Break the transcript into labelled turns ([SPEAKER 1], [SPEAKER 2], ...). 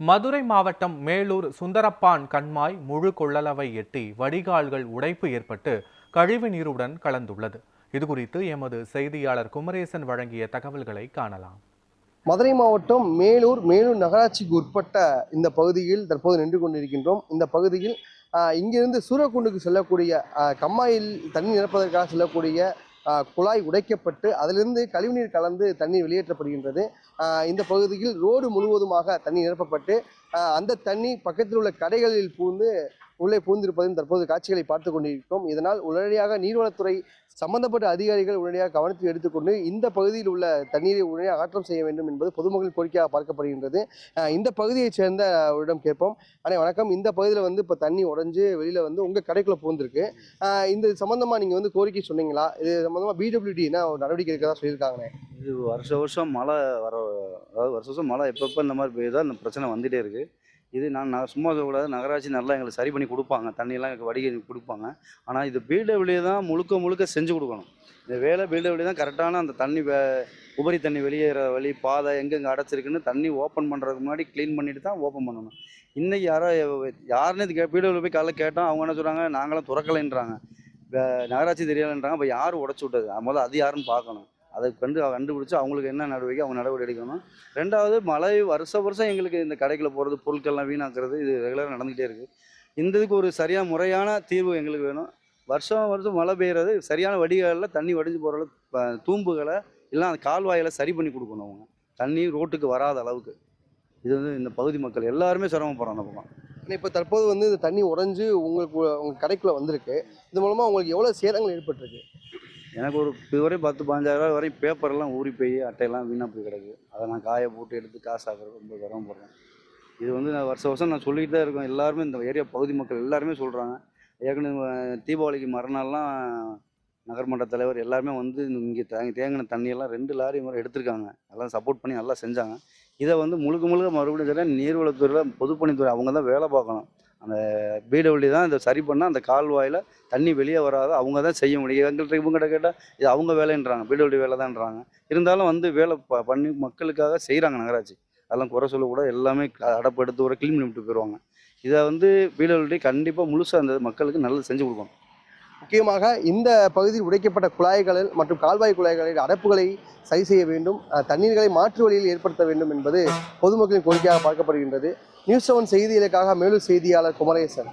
[SPEAKER 1] மதுரை மாவட்டம் மேலூர் சுந்தரப்பான் கண்மாய் முழு கொள்ளளவை எட்டி வடிகால்கள் உடைப்பு ஏற்பட்டு கழிவு நீருடன் கலந்துள்ளது. இதுகுறித்து எமது செய்தியாளர் குமரேசன் வழங்கிய தகவல்களை காணலாம்.
[SPEAKER 2] மதுரை மாவட்டம் மேலூர் நகராட்சிக்கு உட்பட்ட இந்த பகுதியில் தற்போது நின்று கொண்டிருக்கின்றோம். இந்த பகுதியில் இங்கிருந்து சூரக்குண்டுக்கு செல்லக்கூடிய கம்மாயில் தண்ணீர் நிரப்பதற்காக செல்லக்கூடிய குழாய் உடைக்கப்பட்டு அதிலிருந்து கழிவுநீர் கலந்து தண்ணீர் வெளியேற்றப்படுகின்றது. இந்த பகுதியில் ரோடு முழுவதுமாக தண்ணீர் நிரப்பப்பட்டு அந்த தண்ணீர் பக்கத்தில் உள்ள கடைகளில் உள்ளே பூந்திருப்பதும் தற்போது காட்சிகளை பார்த்து கொண்டிருக்கிறோம். இதனால் உடனடியாக நீர்வளத்துறை சம்பந்தப்பட்ட அதிகாரிகள் உடனடியாக கவனத்தில் எடுத்துக்கொண்டு இந்த பகுதியில் உள்ள தண்ணீரை உடனடியாக அகற்றம் செய்ய வேண்டும் என்பது பொதுமக்கள் கோரிக்கையாக பார்க்கப்படுகின்றது. இந்த பகுதியைச் சேர்ந்தவரிடம் கேட்போம். ஆனால் வணக்கம், இந்த பகுதியில் இப்போ தண்ணி உடைஞ்சு வெளியில் உங்கள் கடைக்குள்ளே பூந்திருக்கு. இந்த சம்பந்தமாக நீங்கள் கோரிக்கை சொன்னீங்களா? இது சம்பந்தமாக பிடபிள்யூடினா ஒரு நடவடிக்கை இருக்கிறதா சொல்லியிருக்காங்கண்ணே.
[SPEAKER 3] இது வருஷம் மழை அதாவது வருஷம் மழை எப்பப்போ இந்த மாதிரி பெய்யுதோ அந்த பிரச்சனை வந்துகிட்டே இருக்குது. இது நான் சும்மா சொல்லக்கூடாது, நகராட்சி நல்லா எங்களுக்கு சரி பண்ணி கொடுப்பாங்க, தண்ணியெல்லாம் எனக்கு வடிகட்டி கொடுப்பாங்க. ஆனால் இது பிடபிள்யூ தான் முழுக்க செஞ்சு கொடுக்கணும். இந்த வேலை பிடபிள்யூ தான் கரெக்டான அந்த தண்ணி உபரி தண்ணி வெளியேற வழி பாதை எங்கெங்கே அடைச்சிருக்குன்னு தண்ணி ஓப்பன் பண்ணுறதுக்கு முன்னாடி க்ளீன் பண்ணிட்டு தான் ஓப்பன் பண்ணணும். இன்றைக்கி யாருன்னு இது பிடபிள்யூ போய் காலைல கேட்டோம், அவங்க என்ன சொல்கிறாங்க, நாங்களாம் துறக்கலைன்றாங்க, நகராட்சி தெரியலைன்றாங்க. இப்போ யார் உடச்சி விட்டது, முதல்ல அது யாருன்னு பார்க்கணும். அதை கண்டுபிடிச்சி அவங்களுக்கு என்ன நடவடிக்கை அவங்க நடவடிக்கை எடுக்கணும். ரெண்டாவது, மழை வருஷம் எங்களுக்கு இந்த கடைக்குள்ள போகிறது, பொருட்கள்லாம் வீணாக்குறது, இது ரெகுலராக நடந்துகிட்டே இருக்குது. இந்த இதுக்கு ஒரு சரியான முறையான தீர்வு எங்களுக்கு வேணும். வருஷம் மழை பெய்கிறது, சரியான வடிகாலில் தண்ணி வடிஞ்சு போகிற தூம்புகளை இல்லை அந்த கால்வாயில் சரி பண்ணி கொடுக்கணும். அவங்க தண்ணி ரோட்டுக்கு வராத அளவுக்கு. இது இந்த பகுதி மக்கள் எல்லாருமே சிரமப்படுறாங்க. அந்த பக்கம்
[SPEAKER 2] இப்போ தற்போது இந்த தண்ணி உடைஞ்சு உங்கள் கடைக்குள்ளே வந்திருக்கு. இது மூலமாக உங்களுக்கு எவ்வளோ சேதங்கள் ஏற்பட்டிருக்கு?
[SPEAKER 3] எனக்கு ஒரு இதுவரை 10-15 ரூபா வரை பேப்பர்லாம் ஊறி போய் அட்டையெல்லாம் வீணாக போய் கிடக்கு. அதை நான் காய போட்டு எடுத்து காசு ஆகிறது ரொம்ப சிரமப்படுறேன். இது நான் வருஷம் நான் சொல்லிக்கிட்டு தான் இருக்கேன். எல்லாருமே இந்த ஏரியா பகுதி மக்கள் எல்லாருமே சொல்கிறாங்க. ஏற்கனவே தீபாவளிக்கு மறுநாள்லாம் நகர்மன்ற தலைவர் எல்லாருமே இங்கே தேங்கின தண்ணியெல்லாம் 2 லாரி முறை எடுத்திருக்காங்க. எல்லாம் சப்போர்ட் பண்ணி நல்லா செஞ்சாங்க. இதை முழுக்க மறுபடியும் சரியாக நீர்வளத்துறையில் பொதுப்பணித்துறை அவங்க தான் வேலை பார்க்கணும். அந்த பிடபிள்யூ தான் இதை சரி பண்ணால் அந்த கால்வாயில் தண்ணி வெளியே வராது, அவங்க தான் செய்ய முடியும். எங்கள்கிட்ட இவங்ககிட்ட கேட்டால் இது அவங்க வேலைன்றாங்க, பிடபிள்யூ வேலை தான்றாங்க. இருந்தாலும் வேலை பண்ணி மக்களுக்காக செய்கிறாங்க நகராட்சி. அதெல்லாம் குறை சொல்லக்கூடாது. எல்லாமே அடப்பு எடுத்து ஒரு க்ளீன் பண்ணிவிட்டு போயிடுவாங்க. இதை பிடபிள்யூ கண்டிப்பாக முழுசாக அந்த மக்களுக்கு நல்லது செஞ்சு கொடுக்கணும்.
[SPEAKER 2] முக்கியமாக இந்த பகுதியில் உடைக்கப்பட்ட குழாய்களில் மற்றும் கால்வாய் குழாய்களில் அடைப்புகளை சரி செய்ய வேண்டும், தண்ணீர்களை மாற்று வழியில் ஏற்படுத்த வேண்டும் என்பது பொதுமக்களின் கோரிக்கையாக பார்க்கப்படுகின்றது. நியூஸ் 7 செய்திகளுக்காக மேலூர் செய்தியாளர் குமரேசன்.